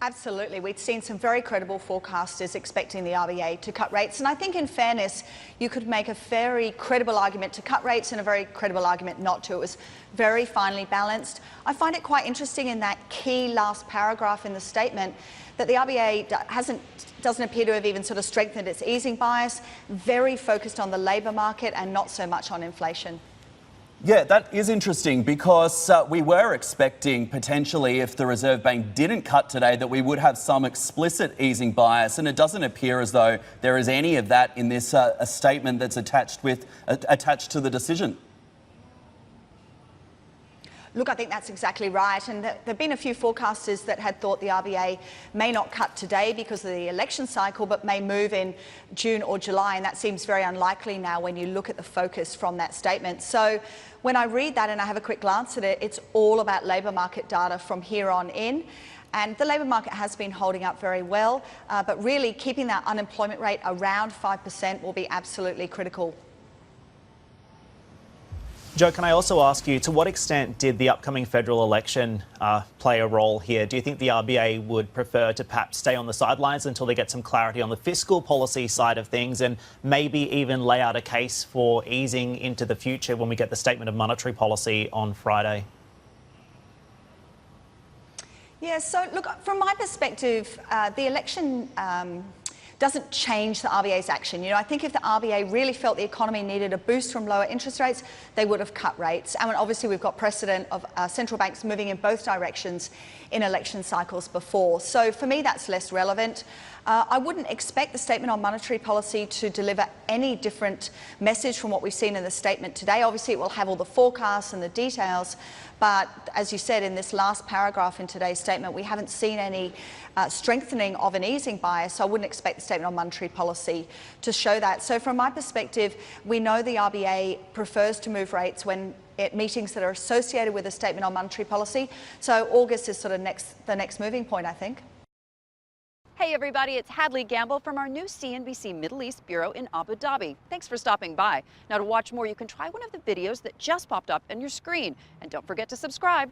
Absolutely. We'd seen some very credible forecasters expecting the RBA to cut rates. And I think in fairness, you could make a very credible argument to cut rates and a very credible argument not to. It was very finely balanced. I find it quite interesting in that key last paragraph in the statement that the RBA doesn't appear to have even sort of strengthened its easing bias, very focused on the labour market and not so much on inflation. Yeah, that is interesting because we were expecting potentially, if the Reserve Bank didn't cut today, that we would have some explicit easing bias, and it doesn't appear as though there is any of that in this a statement that's attached to the decision. Look, I think that's exactly right. And there have been a few forecasters that had thought the RBA may not cut today because of the election cycle, but may move in June or July. And that seems very unlikely now when you look at the focus from that statement. So when I read that and I have a quick glance at it, it's all about labour market data from here on in. And the labour market has been holding up very well, but really keeping that unemployment rate around 5% will be absolutely critical. Joe, can I also ask you, to what extent did the upcoming federal election play a role here? Do you think the RBA would prefer to perhaps stay on the sidelines until they get some clarity on the fiscal policy side of things and maybe even lay out a case for easing into the future when we get the statement of monetary policy on Friday? Yeah, so look, from my perspective, the election doesn't change the RBA's action. You know, I think if the RBA really felt the economy needed a boost from lower interest rates, they would have cut rates. And obviously we've got precedent of central banks moving in both directions in election cycles before. So for me, that's less relevant. I wouldn't expect the statement on monetary policy to deliver any different message from what we've seen in the statement today. Obviously, it will have all the forecasts and the details, but as you said in this last paragraph in today's statement, we haven't seen any strengthening of an easing bias, so I wouldn't expect the statement on monetary policy to show that. So from my perspective, we know the RBA prefers to move rates when at meetings that are associated with a statement on monetary policy. So August is sort of the next moving point, I think. Hey everybody, it's Hadley Gamble from our new CNBC Middle East Bureau in Abu Dhabi. Thanks for stopping by. Now to watch more, you can try one of the videos that just popped up on your screen. And don't forget to subscribe.